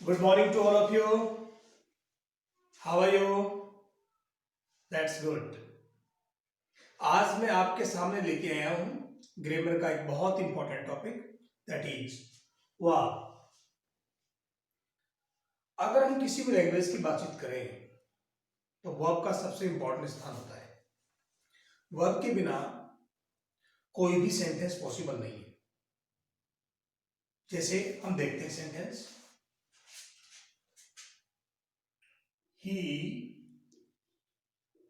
Good morning to all of you. How are you? That's good. आज मैं आपके सामने लेके आया हूं ग्रामर का एक बहुत important topic that is verb. अगर हम किसी भी लैंग्वेज की बातचीत करें तो वर्ब का सबसे इंपॉर्टेंट स्थान होता है। वर्ब के बिना कोई भी सेंटेंस पॉसिबल नहीं है। जैसे हम देखते हैं sentence, he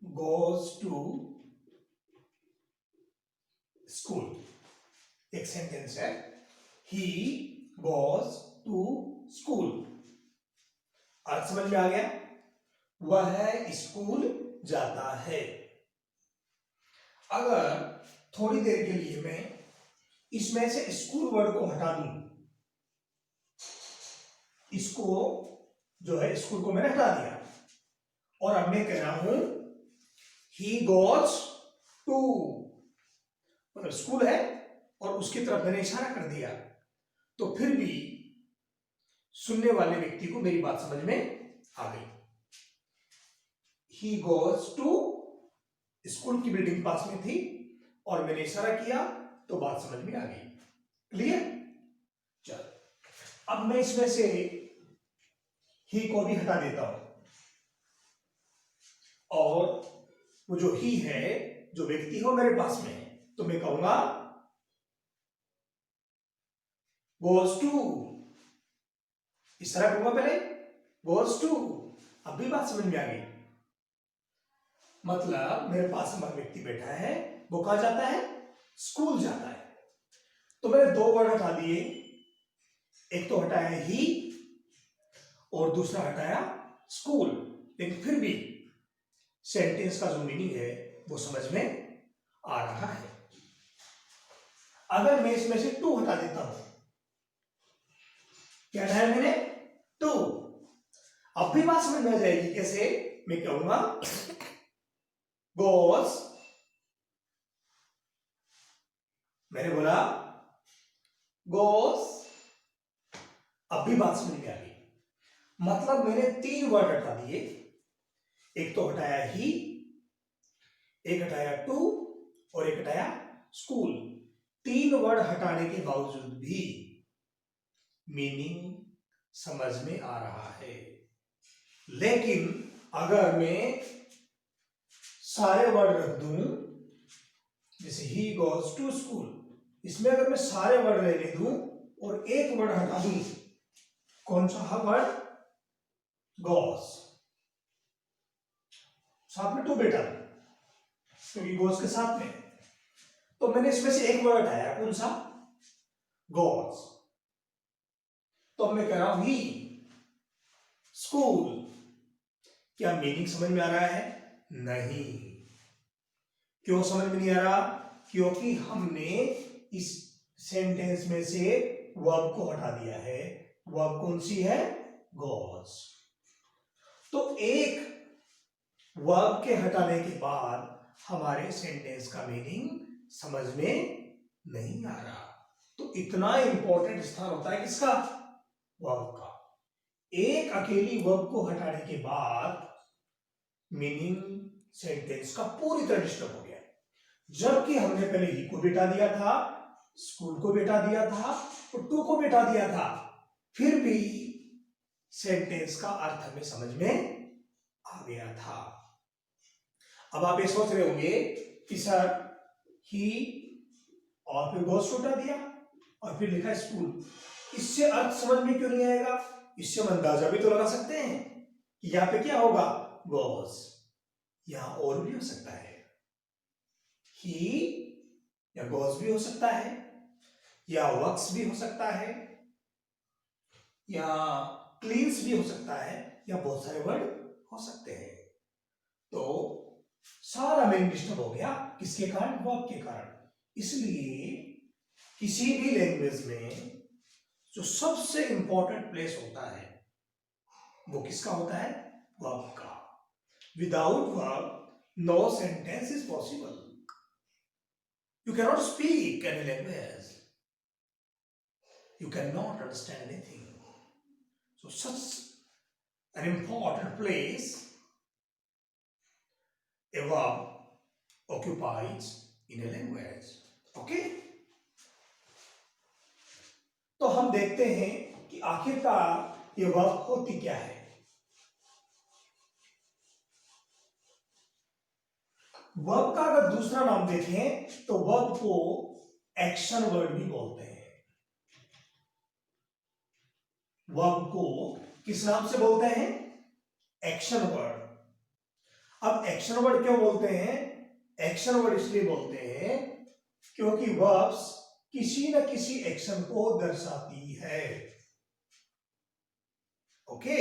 goes to school. एक सेंटेंस है, ही गोज टू स्कूल। अर्थ समझ में आ गया? वह स्कूल जाता है। अगर थोड़ी देर के लिए मैं इसमें से स्कूल वर्ड को हटा दूं, इसको जो है स्कूल को मैंने हटा दिया और अब मैं कह रहा हूं ही गोज टू, मतलब स्कूल है और उसकी तरफ मैंने इशारा कर दिया, तो फिर भी सुनने वाले व्यक्ति को मेरी बात समझ में आ गई। ही गोज टू, स्कूल की बिल्डिंग पास में थी और मैंने इशारा किया तो बात समझ में आ गई। क्लियर? चल, अब मैं इसमें से ही को भी हटा देता हूं और वो जो ही है, जो व्यक्ति हो मेरे पास में है, तो मैं कहूंगा गोज टू। इस तरह कहूंगा पहले गोज टू। अब भी बात समझ में आ गई। मतलब मेरे पास हमारा व्यक्ति बैठा है, वो कहां जाता है? स्कूल जाता है। तो मैंने दो वर्ड हटा दिए, एक तो हटाया ही और दूसरा हटाया स्कूल, लेकिन फिर भी सेंटेंस का जो मीनिंग है वो समझ में आ रहा है। अगर मैं इसमें से टू हटा देता हूं, क्या हटाया मैंने? टू। अब भी बात समझ में आ जाएगी। कैसे? मैं कहूंगा गोज, मैंने बोला गोज। अब भी बात समझ में आ गई। मतलब मैंने तीन वर्ड हटा दिए, एक तो हटाया ही, एक हटाया टू और एक हटाया स्कूल। तीन वर्ड हटाने के बावजूद भी मीनिंग समझ में आ रहा है। लेकिन अगर मैं सारे वर्ड रख दूं, जैसे ही गोज टू स्कूल, इसमें अगर मैं सारे वर्ड रहने दूं और एक वर्ड हटा दूं, कौन सा वर्ड? गोज। साथ में टू बेटा क्योंकि गोज के साथ में, तो मैंने इसमें से एक वर्ड हटाया, कौन सा? गोज। तो अब मैं कह रहा हूं ही स्कूल। क्या मीनिंग समझ में आ रहा है? नहीं। क्यों समझ में नहीं आ रहा? क्योंकि हमने इस सेंटेंस में से वर्ब को हटा दिया है। वर्ब कौन सी है? गोज। तो एक वर्ब के हटाने के बाद हमारे सेंटेंस का मीनिंग समझ में नहीं आ रहा। तो इतना इंपॉर्टेंट स्थान होता है किसका? वर्ब का। एक अकेली वर्ब को हटाने के बाद मीनिंग सेंटेंस का पूरी तरह डिस्टर्ब हो गया। जबकि हमने पहले ही को बेटा दिया था, स्कूल को बेटा दिया था और टू को बेटा दिया था, फिर भी सेंटेंस का अर्थ हमें समझ में आ गया था। अब आप ये सोच रहे होंगे कि सर ही और फिर गोज हटा दिया और फिर लिखा स्कूल, इससे अर्थ समझ में क्यों नहीं आएगा? इससे हम अंदाजा भी तो लगा सकते हैं कि यहां पे क्या होगा? गोज। यहां और भी हो सकता है, ही या गोज भी हो सकता है, या वर्क्स भी हो सकता है, या क्लीन्स भी हो सकता है, या बहुत सारे वर्ड हो सकते हैं। तो सारा मीनिंग डिस्टर्ब हो गया। किसके कारण? वर्ब के कारण। इसलिए किसी भी लैंग्वेज में जो सबसे इंपॉर्टेंट प्लेस होता है वो किसका होता है? वर्ब का। Without verb no sentence is possible. You can not speak any language, you cannot understand anything. So such an important place a verb occupies in a language. Okay? तो हम देखते हैं कि आखिरकार ये वर्ब होती क्या है। वर्ब का अगर दूसरा नाम देखें तो वर्ब को एक्शन वर्ड भी बोलते हैं। वर्ब को किस नाम से बोलते हैं? Action word. अब एक्शन वर्ड क्यों बोलते हैं? एक्शन वर्ड इसलिए बोलते हैं क्योंकि वर्ब्स किसी न किसी एक्शन को दर्शाती है। Okay,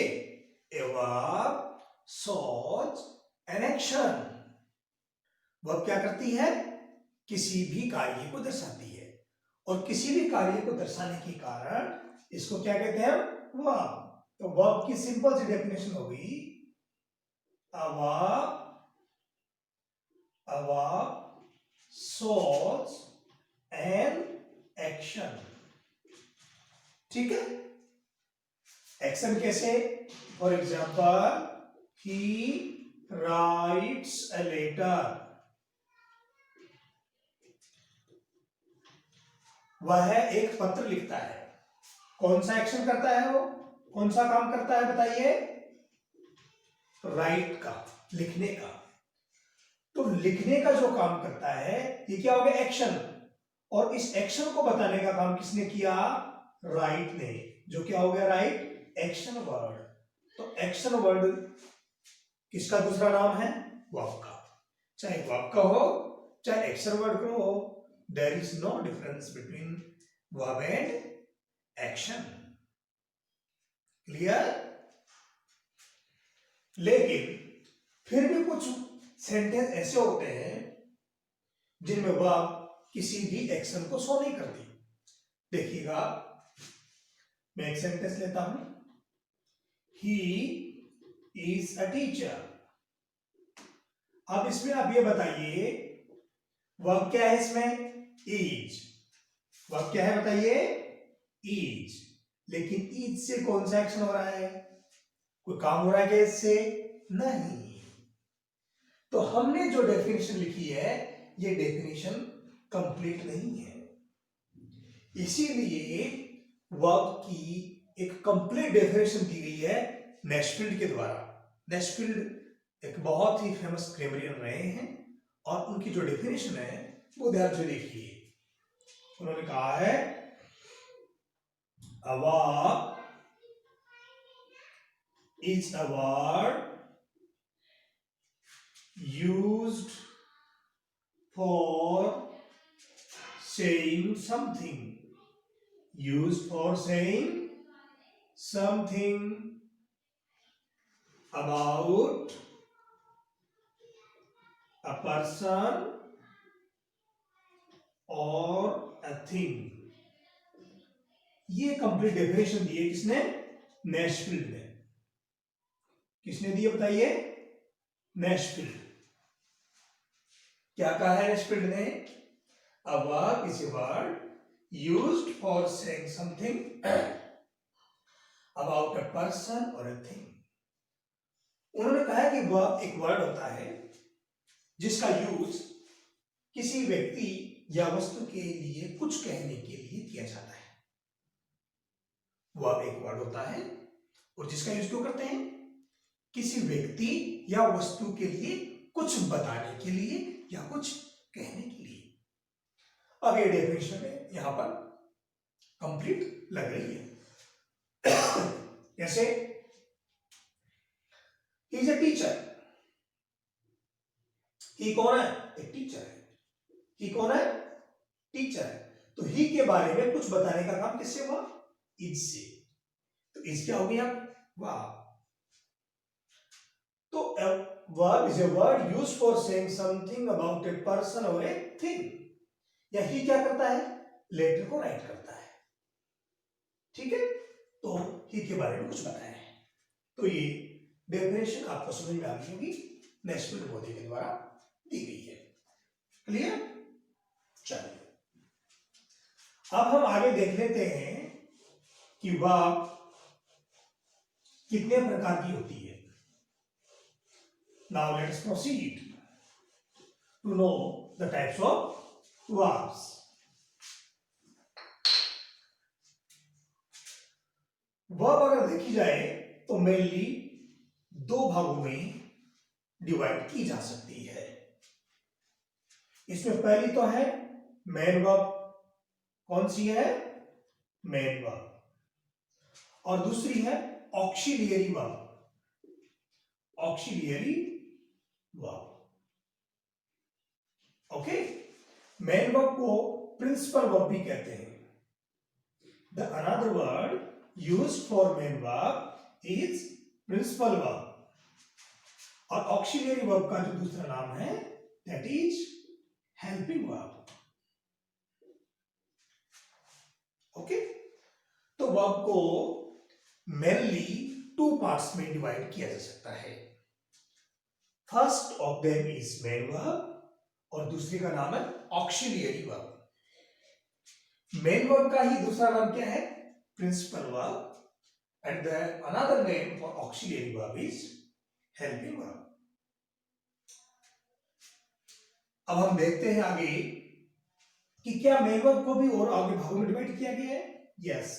a verb shows an action. Verb क्या करती है? किसी भी कार्य को दर्शाती है, और किसी भी कार्य को दर्शाने के कारण इसको क्या कहते हैं? वर्ब। तो वर्ब की सिंपल सी डेफिनेशन होगी, a verb shows an action। ठीक है? एक्शन कैसे? For example, he writes a letter। वह एक पत्र लिखता है। कौन सा एक्शन करता है वो? कौन सा काम करता है बताइए? राइट का, लिखने का। तो लिखने का जो काम करता है ये क्या हो गया? एक्शन। और इस एक्शन को बताने का काम किसने किया? राइट ने। जो क्या हो गया? Right, action word. तो एक्शन वर्ड किसका दूसरा नाम है? वर्ब का। चाहे वर्ब का हो चाहे एक्शन वर्ड का हो, there is no difference between verb and action. Clear? लेकिन फिर भी कुछ सेंटेंस ऐसे होते हैं जिनमें वर्ब किसी भी एक्शन को शो नहीं करती। देखिएगा, मैं एक सेंटेंस लेता हूं, ही इज अ टीचर। अब इसमें आप ये बताइए वर्ब क्या है इसमें? इज। वर्ब क्या है बताइए? इज। लेकिन इज से कौन सा एक्शन हो रहा है? कोई काम हो रहा है क्या इससे? नहीं। तो हमने जो डेफिनेशन लिखी है ये डेफिनेशन कंप्लीट नहीं है। इसीलिए वर्ब की एक कंप्लीट डेफिनेशन दी गई है नेशफील्ड के द्वारा। नेशफील्ड एक बहुत ही फेमस ग्रामरियन रहे हैं, और उनकी जो डेफिनेशन है वो ध्यान से देखिए। उन्होंने कहा है, a verb is a word used for saying something, used for saying something about a person or a thing। ये कंप्लीट डेफिनेशन दी है किसने? नेशफील्ड ने। किसने दी है बताइए? नेशफील्ड। क्या कहा है नेशफील्ड ने? A verb is a word used for saying something about a person or a thing। उन्होंने कहा है कि verb एक वर्ड होता है जिसका यूज किसी व्यक्ति या वस्तु के लिए कुछ कहने के लिए किया जाता है। वर्ब एक वर्ड होता है और जिसका यूज क्यों करते हैं? किसी व्यक्ति या वस्तु के लिए कुछ बताने के लिए या कुछ कहने के लिए। अब ये डेफिनेशन है यहां पर कंप्लीट लग रही है। जैसे ही इज ए टीचर। ही कौन है? एक टीचर है। ही कौन है? टीचर है। तो ही के बारे में कुछ बताने का काम किससे हुआ? इज से। तो इज क्या हो गया? वर्ब। तो verb is a word used for saying something about a person or a thing। या ही क्या करता है? लेटर को राइट करता है। ठीक है? तो ही के बारे में कुछ बताया है। तो ये डेफिनेशन आपको समझ में आ गई होगी, नेशफील्ड मोदी के द्वारा दी गई है। क्लियर? चलिए अब हम आगे देख लेते हैं कि वर्ब कितने प्रकार की होती है? Now let us proceed to know the types of verbs. Verb अगर देखी जाए तो मेनली दो भागों में डिवाइड की जा सकती है। इसमें पहली तो है मेन वर्ब। कौन सी है? Main verb. और दूसरी है auxiliary verb. Auxiliary verb. Okay, main verb को प्रिंसिपल वर्ब भी कहते हैं। The another word used for main verb is principal verb. और ऑक्सिलियरी वर्ब का जो दूसरा नाम है that is helping verb. Okay, तो वर्ब को मेनली टू पार्ट्स में डिवाइड किया जा सकता है। First of them is main verb और दूसरी का नाम है ऑक्सिलियरी वर्ब। मेन वर्ब का ही दूसरा नाम क्या है? Principal verb. And the another name for auxiliary verb is helping verb. अब हम देखते हैं आगे कि क्या मेन वर्ब को भी और आगे भागों में डिवाइड किया गया है? Yes,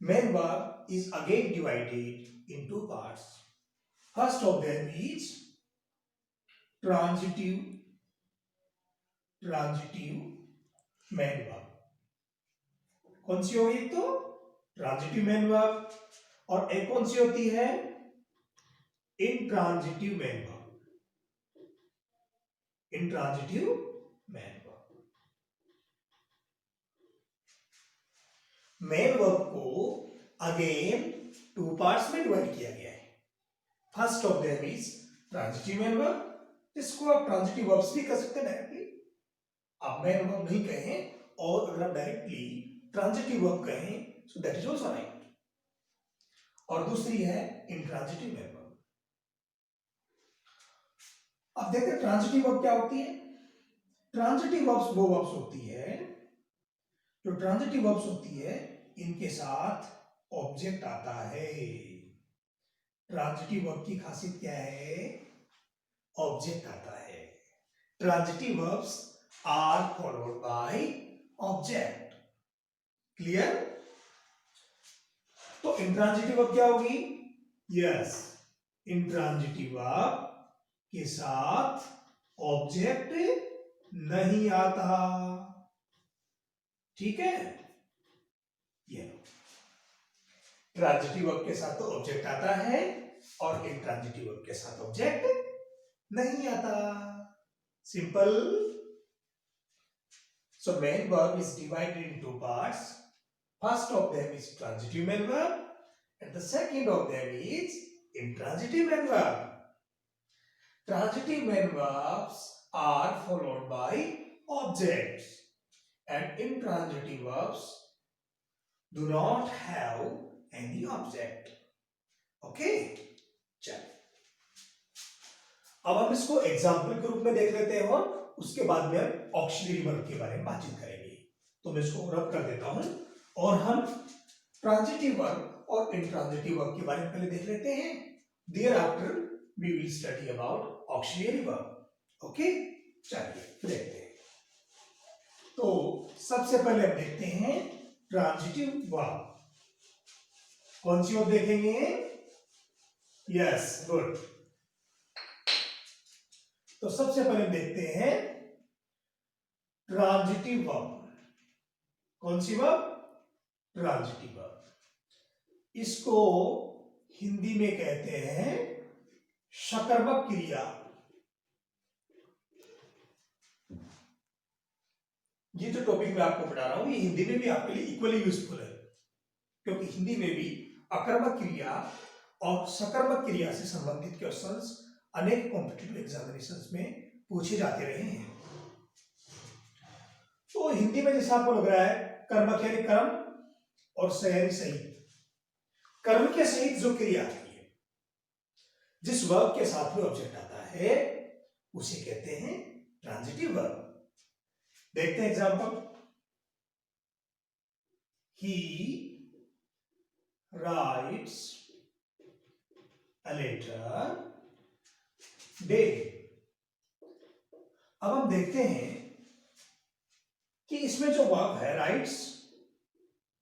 main verb is again divided in two parts. First of them is transitive main verb. कौन सी होगी? एक तो ट्रांजिटिव मेन वर्ब और एक कौन सी होती है? Intransitive main verb. Intransitive main verb. Main verb को अगेन टू पार्ट्स में डिवाइड किया गया है। First of them is transitive main verb, जिसको आप ट्रांजिटिव वर्ब्स भी कर सकते हैं डायरेक्टली। आप मेन वर्ब नहीं कहें और अगर आप डायरेक्टली ट्रांजिटिव वर्ब कहें so that is also right. और दूसरी है इंट्रांजिटिव मेन वर्ब। अब देखते हैं ट्रांजिटिव वर्ब क्या होती है। ट्रांजिटिव वर्ब्स वो वर्ब्स होती है जो ट्रांजिटिव वर्ब्स होती है इनके साथ ऑब्जेक्ट आता है। ट्रांजिटिव वर्ब की खासियत क्या है? ऑब्जेक्ट आता है। Transitive verbs are followed by object. Clear? तो इंट्रांजिटिव वर्ब क्या होगी? यस, इंट्रांजिटिव वर्ब के साथ ऑब्जेक्ट नहीं आता। ठीक है, ये ट्रांजिटिव वर्ब के साथ तो ऑब्जेक्ट आता है और इंट्रांजिटिव वर्ब के साथ ऑब्जेक्ट नहीं आता। Simple. So main verb is divided in two parts. First of them is transitive main verb and the second of them is intransitive main verb. Transitive main verbs are followed by objects and intransitive verbs do not have any object. Okay? चलिए, अब हम इसको example के रूप में देख लेते हैं और उसके बाद में हम ऑक्सिलरी वर्ब के बारे में बातचीत करेंगे। तो मैं इसको रब कर देता हूं और हम ट्रांजिटिव वर्ब और इंट्रांजिटिव वर्ब के बारे में पहले देख लेते हैं। Thereafter we will study about auxiliary verb. Okay, चलिए देखते हैं। तो सबसे पहले हम देखते हैं ट्रांजिटिव वर्ब। कौन सी वर्ब देखेंगे? Yes, good. तो सबसे पहले हम देखते हैं ट्रांजिटिव वर्ब। कौन सी वर्ब? Transitive verb. इसको हिंदी में कहते हैं सकर्मक क्रिया। ये जो टॉपिक मैं आपको पढ़ा रहा हूं ये हिंदी में भी आपके लिए इक्वली यूजफुल है, क्योंकि हिंदी में भी अकर्मक क्रिया और सकर्मक क्रिया से संबंधित क्वेश्चंस अनेक कॉम्पिटिटिव एग्जामिनेशंस में पूछे जाते रहे हैं। तो हिंदी में जैसा आपको लग रहा है कर्मक यानी कर्म और सयानी सहित। कर्म के सहित जो क्रिया आती है, जिस वर्ब के साथ में ऑब्जेक्ट आता है उसे कहते हैं ट्रांजिटिव वर्ब। देखते हैं example. He rights a later day। अब हम देखते हैं कि इसमें जो वर्ब है राइट्स,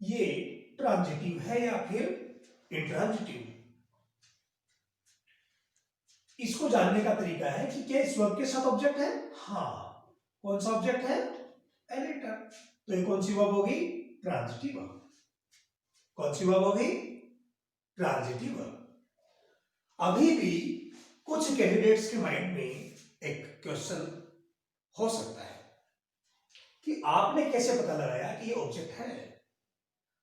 ये ट्रांजिटिव है या फिर इंट्रांजिटिव। इसको जानने का तरीका है कि क्या इस वर्ब के साथ ऑब्जेक्ट है। हाँ, कौन सा ऑब्जेक्ट है? a later। तो ये कौन सी वर्ब होगी? Transitive verb. कौन सी वर्ब होगी? Transitive verb. अभी भी कुछ कैंडिडेट्स के माइंड में एक क्वेश्चन हो सकता है कि आपने कैसे पता लगाया कि ये ऑब्जेक्ट है।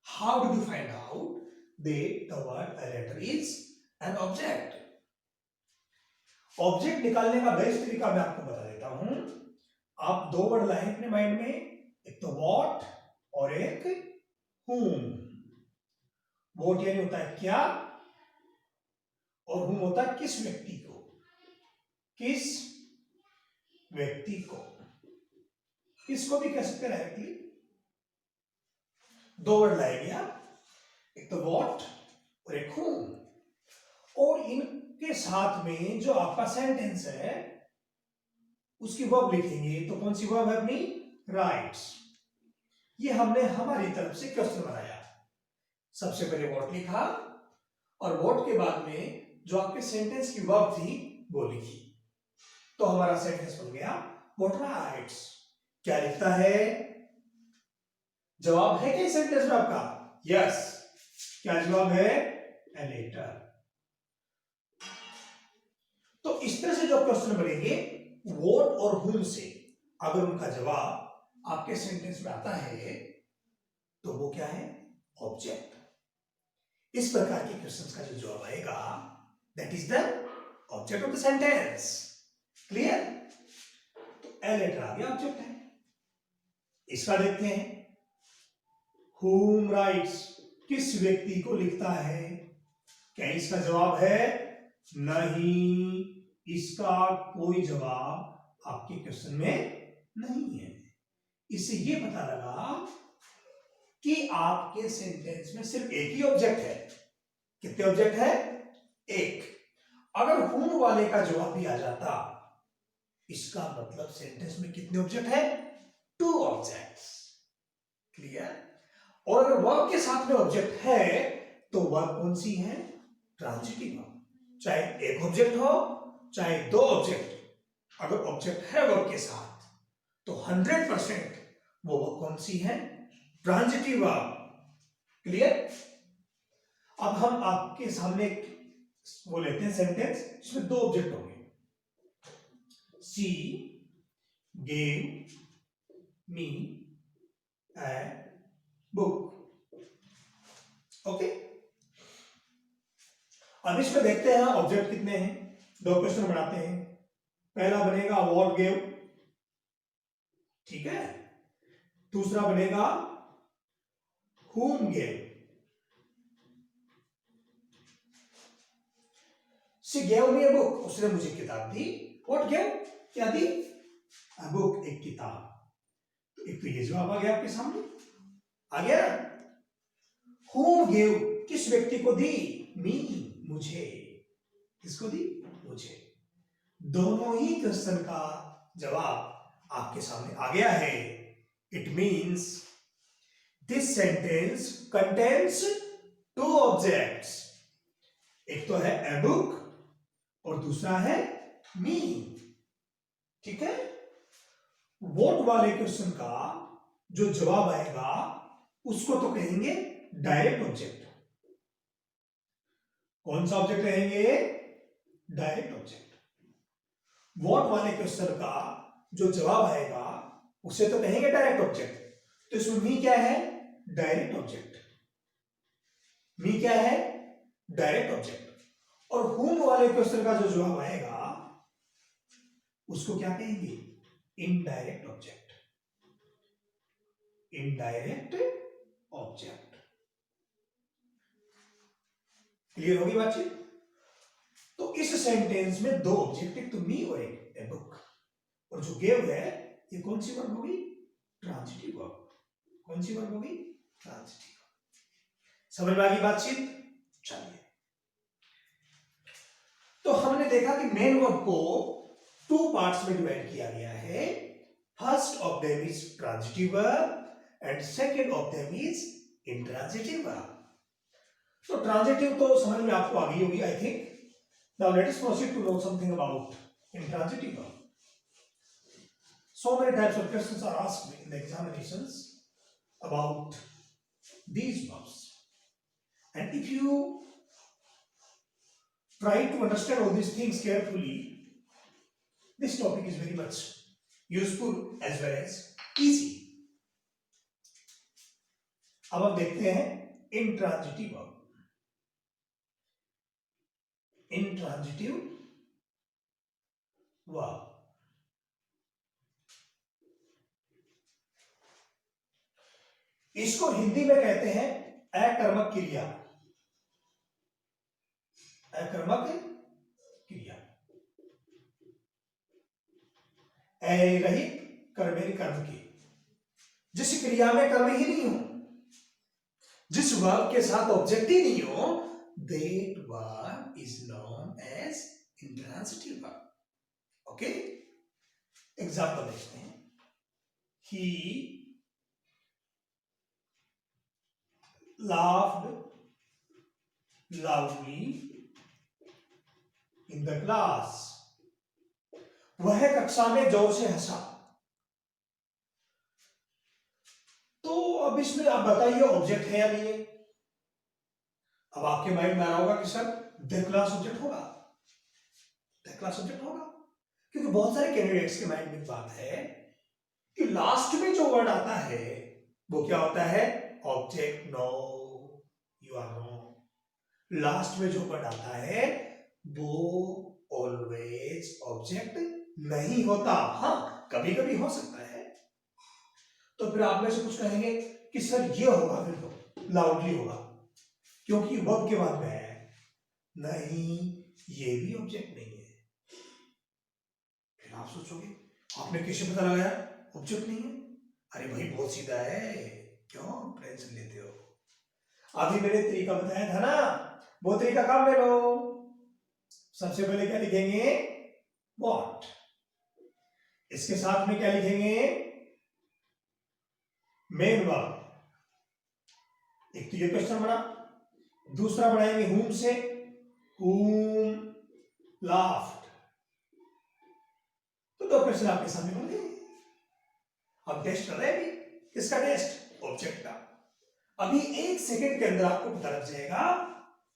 How did you find out that the word a letter is an object? Object निकालने का बेस्ट तरीका मैं आपको बता देता हूं। आप दो वर्ड लाएं अपने माइंड में, एक तो व्हाट और एक whom। व्हाट यानी होता है क्या, और whom होता है किस व्यक्ति को। किस व्यक्ति को, किसको भी कह सकते डायरेक्टली। दो वर्ड लाएंगे आप, एक तो व्हाट और एक whom, और इनके साथ में जो आपका सेंटेंस है उसकी वर्ब लिखेंगे। तो कौन सी वर्ब है अपनी? राइट्स। ये हमने हमारी तरफ से क्वेश्चन बनाया। सबसे पहले व्हाट लिखा और व्हाट के बाद में जो आपके सेंटेंस की वर्ब थी वो लिखी, तो हमारा सेंटेंस बन गया व्हाट राइट्स। क्या लिखता है? जवाब है क्या सेंटेंस में आपका? यस। क्या जवाब है? a letter। तो इस तरह से जो क्वेश्चन बनेंगे व्हाट और whom से, अगर उनका जवाब आपके सेंटेंस में आता है तो वो क्या है? ऑब्जेक्ट। इस प्रकार के क्वेश्चंस का जो जवाब आएगा that is the object of the sentence. Clear? तो a letter आ गया, ऑब्जेक्ट है। इसका देखते हैं, whom writes, किस व्यक्ति को लिखता है। क्या इसका जवाब है? नहीं, इसका कोई जवाब आपके क्वेश्चन में नहीं है। इससे ये पता लगा कि आपके सेंटेंस में सिर्फ एक ही ऑब्जेक्ट है। कितने ऑब्जेक्ट है? एक। अगर whom वाले का जवाब भी आ जाता, इसका मतलब सेंटेंस में कितने ऑब्जेक्ट है? 2 ऑब्जेक्ट्स। क्लियर? और अगर वर्ब के साथ में ऑब्जेक्ट है तो वर्ब कौन सी है? Transitive verb. चाहे एक ऑब्जेक्ट हो चाहे 2 ऑब्जेक्ट, अगर ऑब्जेक्ट है वर्ब के साथ तो 100% वो वर्ब कौन सी है? Transitive verb. क्लियर? अब हम आपके सामने वो लेते हैं सेंटेंस जिसमें 2 ऑब्जेक्ट होंगे। She gave me a book. Okay, अब इसमें देखते हैं ऑब्जेक्ट कितने हैं। 2 क्वेश्चन बनाते हैं। पहला बनेगा व्हाट गेव, ठीक है। दूसरा बनेगा whom gave। she gave me a book, उसने मुझे किताब दी। what gave, क्या दी? a book, एक किताब। तो एक तो ये जवाब आ गया आपके सामने, आ गया। whom gave, किस व्यक्ति को दी? me, मुझे। किसको दी? मुझे। दोनों ही क्वेश्चन का जवाब आपके सामने आ गया है। It means this sentence contains 2 objects. एक तो है ए बुक और दूसरा है मी। ठीक है? व्हाट वाले क्वेश्चन का जो जवाब आएगा उसको तो कहेंगे डायरेक्ट ऑब्जेक्ट। कौन सा ऑब्जेक्ट कहेंगे? Direct object. व्हाट वाले क्वेश्चन का जो जवाब आएगा उसे तो कहेंगे डायरेक्ट ऑब्जेक्ट। तो इसमें मी क्या है? Direct object. मी क्या है? Direct object. और whom वाले क्वेश्चन का जो जवाब आएगा उसको क्या कहेंगे? Indirect object. Indirect object. Clear होगी बातचीत? तो इस सेंटेंस में 2 ऑब्जेक्ट, एक तो मी और एक ए बुक। और जो गेव है ये कौन सी वर्ब होगी? Transitive verb. कौन सी वर्ब होगी? ट्रांजिटिव। समझ में आ गई बातचीत? चलिए तो हमने देखा कि मेन वर्ब को टू पार्ट्स में डिवाइड किया गया है। First of them is transitive verb and second of them is intransitive verb. तो ट्रांजिटिव तो समझ में आपको आ गई होगी I think. Now let us proceed to know something about intransitive verb. So many types of questions are asked in the examinations about these verbs, and if you try to understand all these things carefully, this topic is very much useful as well as easy. अब हम देखते हैं intransitive verb. Intransitive verb इसको हिंदी में कहते हैं अकर्मक क्रिया। अकर्मक क्रिया, रहित कर्म की, जिस क्रिया में कर्म ही नहीं हो, जिस वर्ब के साथ ऑब्जेक्ट ही नहीं हो, that verb is known as intransitive verb. Okay, example देखते हैं। He laughed loudly in the class. वह कक्षा में जोर से हंसा। तो अब इसमें आप बताइए ऑब्जेक्ट है या नहीं है। अब आपके माइंड में आ रहा होगा कि सर द क्लास ऑब्जेक्ट होगा, द क्लास ऑब्जेक्ट होगा, क्योंकि बहुत सारे कैंडिडेट्स के माइंड में बात है कि लास्ट में जो वर्ड आता है वो क्या होता है, object. No, you are wrong. Last में जो वर्ड आता है वो ऑलवेज ऑब्जेक्ट नहीं होता। हाँ, कभी कभी हो सकता है। तो फिर आप में से कुछ कहेंगे कि सर ये होगा, फिर तो लाउडली होगा क्योंकि वर्ब के बाद में है। नहीं, ये भी ऑब्जेक्ट नहीं है। फिर आप सोचोगे आपने कैसे पता लगाया ऑब्जेक्ट नहीं है। अरे भाई बहुत सीधा है, क्यों टेंशन लेते हो। अभी मैंने तरीका बताया था ना, वो तरीका काम ले लो। सबसे पहले क्या लिखेंगे, व्हाट। इसके साथ में क्या लिखेंगे, मेन वर्ब। एक तो ये क्वेश्चन बना, दूसरा बनाएंगे whom से, whom laughed। तो दो क्वेश्चन आपके सामने बन गए। अब टेस्ट कर रहे हैं, अभी किसका टेस्ट, ऑब्जेक्ट का। अभी एक सेकंड के अंदर आपको पता लग जाएगा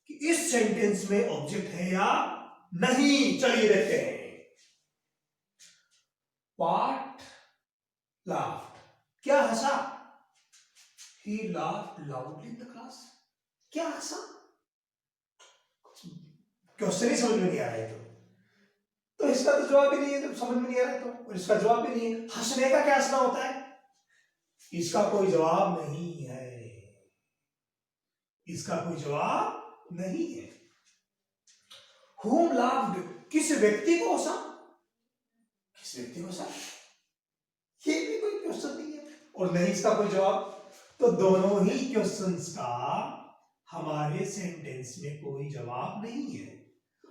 कि इस सेंटेंस में ऑब्जेक्ट है या नहीं। चलिए देखते हैं। What laughed, क्या हंसा। He laughed loudly in the class, क्या हंसा। क्वेश्चन ही समझ में नहीं आ रहा है तो इसका तो जवाब ही नहीं है। जब समझ में नहीं आ रहा है तो, और इसका जवाब भी नहीं है। हंसने का क्या हंसना होता है, इसका कोई जवाब नहीं है, इसका कोई जवाब नहीं है। Whom laughed, किस व्यक्ति को हंसा, किस व्यक्ति को हंसा, ये भी कोई क्वेश्चन नहीं है और नहीं इसका कोई जवाब। तो दोनों ही क्वेश्चंस का हमारे सेंटेंस में कोई जवाब नहीं है,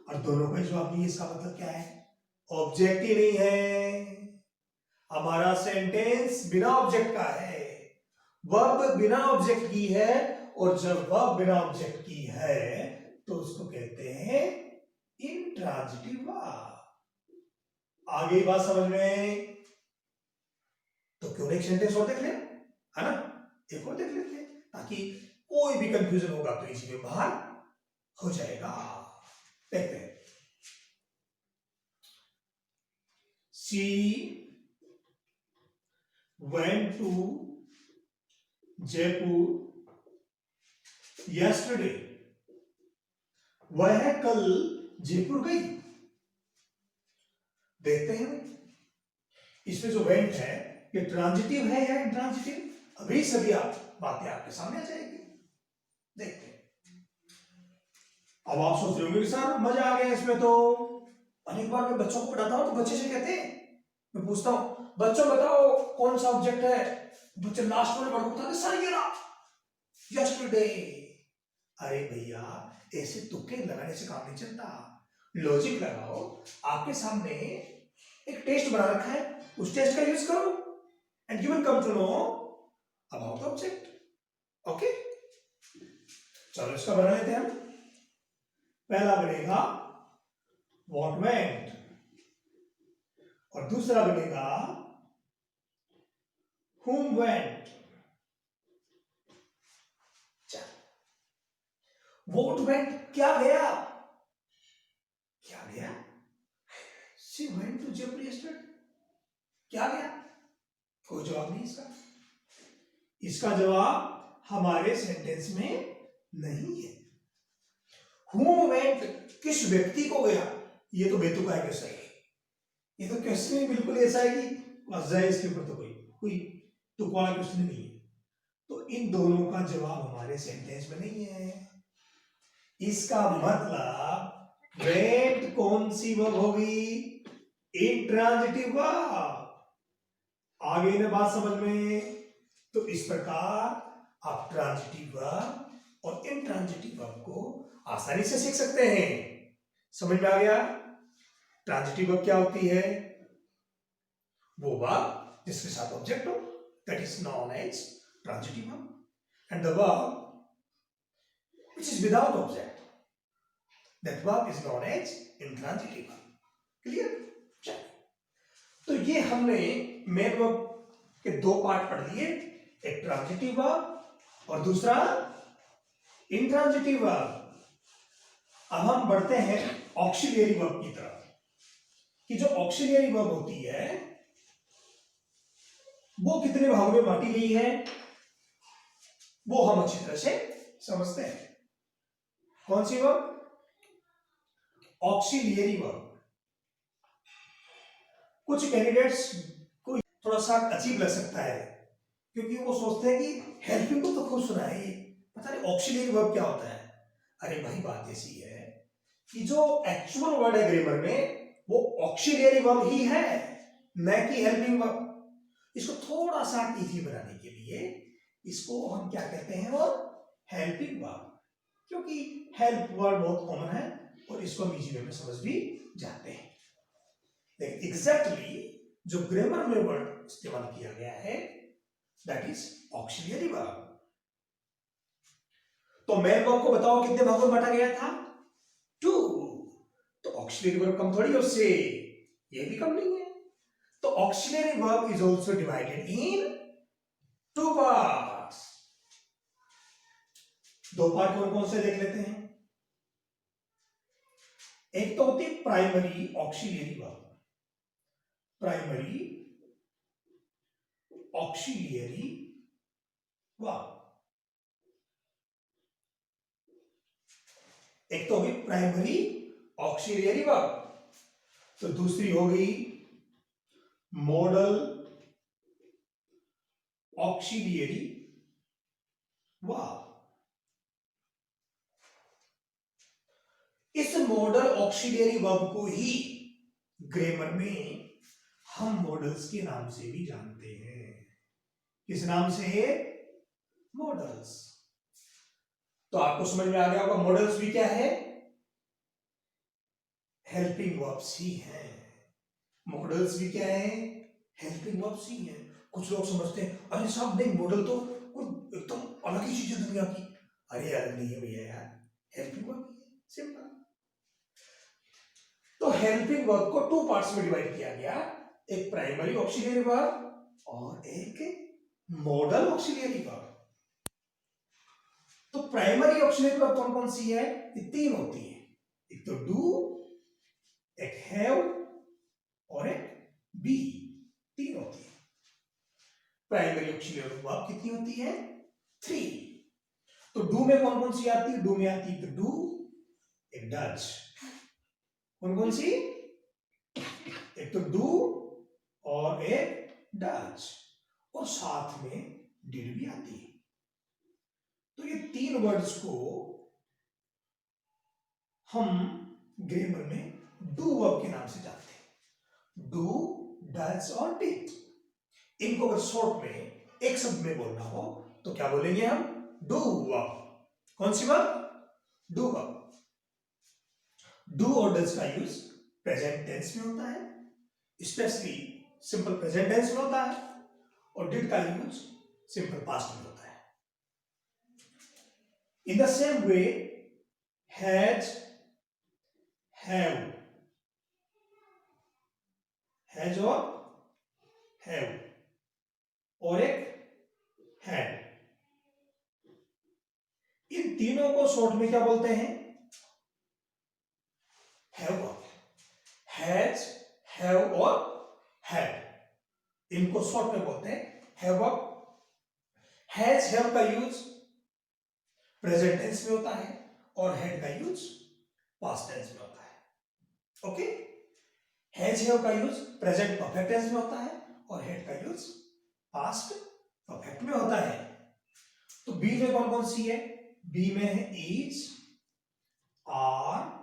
और दोनों का जवाब नहीं है। इसका मतलब क्या है, ऑब्जेक्ट ही नहीं है। हमारा सेंटेंस बिना ऑब्जेक्ट का है, वर्ब बिना ऑब्जेक्ट की है, और जब वर्ब बिना ऑब्जेक्ट की है तो उसको कहते हैं इंट्रांजिटिव वर्ब। आगे बात समझ में, तो क्यों एक सेंटेंस और देख ले, है ना, एक और देख लेते हैं ताकि कोई भी कंफ्यूजन होगा तो इसी में बाहर हो जाएगा। देखते हैं। She went to Jaipur yesterday, वह कल जयपुर गई। देखते हैं इसमें जो वेंट है ये ट्रांजिटिव है या इंट्रांजिटिव। अभी सभी आप बातें आपके सामने आ जाएगी, देखते हैं। अब आप सोच रहे होंगे कि सर मजा आ गया इसमें तो। अनेक बार मैं बच्चों को पढ़ाता हूं तो बच्चे से कहते हैं, मैं पूछता हूं बच्चों बताओ कौन सा ऑब्जेक्ट है, बच्चे लास्ट में पढ़ो बताते सर ये रहा यस्टरडे। अरे भैया ऐसे तुक्के लगाने से काम नहीं चलता। लॉजिक लगाओ, आपके सामने एक टेस्ट बना रखा है, उस टेस्ट का यूज करो and you will come to know about object. Okay, चलो इसका बना लेते हैं हम। पहला बनेगा व्हाट वेंट और दूसरा बनेगा whom went। व्हाट वेंट क्या गया, क्या गया, she went to Jaipur yesterday, क्या गया, कोई जवाब नहीं इसका। इसका जवाब हमारे सेंटेंस में नहीं है। whom went किस व्यक्ति को गया, ये तो बेतुका है कैसा है, ये तो क्वेश्चन ही बिल्कुल ऐसा है कि बस जाए इसके ऊपर तो कोई तुक्का वाला क्वेश्चन नहीं है। तो इन दोनों का जवाब हमारे सेंटेंस में नहीं है। इसका मतलब वेंट कौन सी वर्ब होगी, इंट्रांजिटिव वर्ब। आगे ना बात समझ में, तो इस प्रकार आप ट्रांजिटिव वर्ब और इंट्रांजिटिव वर्ब को आसानी से सीख सकते हैं। समझ में आ गया। ट्रांजिटिव वर्ब क्या होती है, वो वर्ब जिसके साथ ऑब्जेक्ट हो, that is known as transitive verb, and the verb which is without object, that verb is known as intransitive verb। Clear. चलिए, तो ये हमने मेन वर्ब के दो पार्ट पढ़ लिए, एक ट्रांजिटिव वर्ब और दूसरा इंट्रांजिटिव वर्ब। अब हम बढ़ते हैं ऑक्सिलियरी वर्ब की तरफ, कि जो ऑक्सिलियरी वर्ब होती है वो कितने भागों में बांटी गई है, वो हम अच्छी तरह से समझते हैं। कौन सी वर्ब, ऑक्सिलियरी वर्ब। कुछ कैंडिडेट्स को थोड़ा सा अजीब लग सकता है, क्योंकि वो सोचते हैं कि हेल्पिंग को तो खूब सुना है, पता नहीं ऑक्सिलियरी वर्ब क्या होता है। अरे भाई बात ऐसी है कि जो एक्चुअल वर्ड है ग्रामर में वो ऑक्सिलियरी वर्ब ही है, न कि हेल्पिंग वर्ब। इसको थोड़ा सा इजी बनाने के लिए इसको हम क्या कहते हैं, और हेल्पिंग वर्ब, क्योंकि हेल्प वर्ड बहुत कॉमन है और इसको हम इजी वे में समझ भी जाते हैं। लेकिन एग्जैक्टली जो ग्रामर में वर्ड इस्तेमाल किया गया है दैट इज ऑक्सिलियरी वर्ब। तो मेन वर्ब को बताओ कितने भागों में बांटा गया था, 2। तो ऑक्सिलियरी वर्ब कम थोड़ी है उससे, ये भी कम नहीं है। तो auxiliary verb is also divided in 2 parts. दो पार्ट कौन कौन से देख लेते हैं। एक तो होती है primary auxiliary verb, primary auxiliary verb. एक तो होगी प्राइमरी ऑक्सिलियरी वर्ब, तो दूसरी हो गई मॉडल ऑक्सिलियरी वर्ब। इस मॉडल ऑक्सिलियरी वर्ब को ही ग्रामर में हम मॉडल्स के नाम से भी जानते हैं। किस नाम से, मॉडल्स। तो आपको समझ में आ गया होगा मॉडल्स भी क्या है, हेल्पिंग वर्ब्स ही हैं। मॉडल्स भी क्या है, हेल्पिंग वर्ब्स ही हैं। कुछ लोग समझते हैं अरे साहब नहीं मॉडल तो कोई एकदम अलग ही चीज है दुनिया की। अरे अलग नहीं है भैया यार, हेल्पिंग वर्ब है, सिंपल। तो हेल्पिंग वर्ब को 2 पार्ट्स में डिवाइड किया गया, एक प्राइमरी ऑक्सिलियरी वर्ब और एक मॉडल ऑक्सिलियरी वर्ब। तो प्राइमरी ऑक्सिलियरी वर्ब कौन कौन सी है, ये 3 होती है, एक तो डू, एक हैव और एक बी, 3 होती है। प्राइमरी ऑक्सिलियरी वर्ब कितनी होती है, 3। तो डू में कौन कौन सी आती है, डू में आती है तो डू, एक डज। कौन कौन सी, एक तो डू और एक डज, और साथ में डिड भी आती है। तो ये 3 वर्ड्स को हम ग्रामर में डू वर्ब के नाम से जानते हैं, डू, डज और डिड। इनको अगर शॉर्ट में एक शब्द में बोलना हो तो क्या बोलेंगे हम, डू वर्ब। कौन सी वर्ब, डू वर्ब। डू और डज का यूज प्रेजेंट टेंस में होता है, स्पेशली सिंपल प्रेजेंट टेंस में होता है, और डिड का यूज सिंपल पास्ट में होता है। In the same way has, have, has और हैव, और एक हैड, इन तीनों को शॉर्ट में क्या बोलते हैं? Have verb. हैज, हैव और हैड, इनको शॉर्ट में बोलते हैं हैव वर्ब। हैज, हैव का यूज प्रेजेंट टेंस में होता है और हैड का यूज पास्ट टेंस में होता है। ओके, हैज, हैव का यूज प्रेजेंट परफेक्ट टेंस में होता है और हैड का यूज पास्ट परफेक्ट में होता है। तो बी में कौन कौन सी है? बी में है is, are,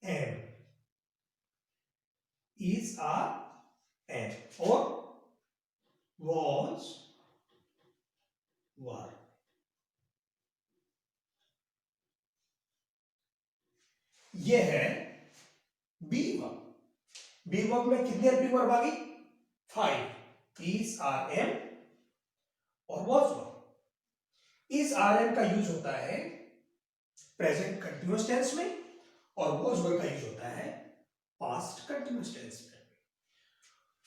am, is, are, am, और वॉज, वर। ये है बी वर्ब। बी वर्ब में कितने हेल्पिंग वर्ब आ गई? 5, इज, आर, एम और was verb. Is, are, am का यूज होता है प्रेजेंट कंटिन्यूअस टेंस में और वॉज वर्ब का यूज होता है पास्ट कंटिन्यूअस टेंस में।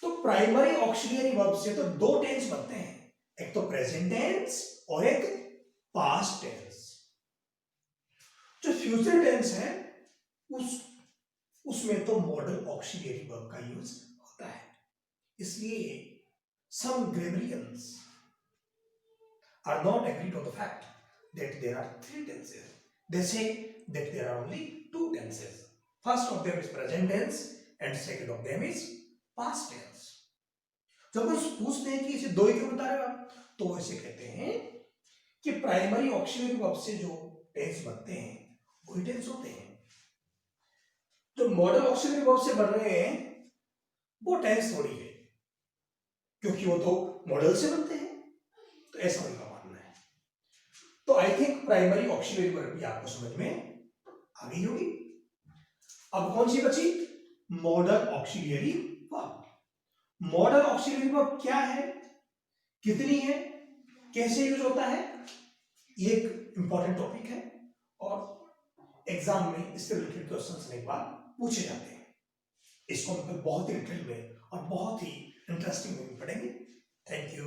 तो प्राइमरी ऑक्सिलियरी वर्ब से तो दो टेंस बनते हैं, एक तो प्रेजेंट टेंस और एक पास्ट टेंस। जो फ्यूचर टेंस है उसमें तो मॉडल ऑक्सिलियरी वर्ब का यूज होता है। इसलिए some grammarians are not agreed on the fact that there are 3 tenses. They say that there are only 2 tenses. First of them is present tense and second of them is past tense. जब हम पूछते हैं कि इसे दो ही क्यों बता रहे हो आप, तो वो इसे कहते हैं कि प्राइमरी ऑक्सिलरी वर्ब से जो टेंस बनते हैं वही टेंस होते हैं। जो मॉडल ऑक्सिलरी वर्ब से बन रहे हैं वो टेंस थोड़ी है, क्योंकि वो तो मॉडल से बनते हैं। तो ऐसा उनका मानना है। तो I think primary auxiliary verb भी आपको समझ में आ गई होगी। अब कौन सी बची? Model auxiliary verb. Model auxiliary verb क्या है, कितनी है, कैसे यूज होता है, ये एक इंपॉर्टेंट टॉपिक है और एग्जाम में इससे रिलेटेड क्वेश्चंस एक बार पूछे जाते हैं। इसको हम बहुत ही डिटेल में और बहुत ही इंटरेस्टिंग वे में पढ़ेंगे। Thank you.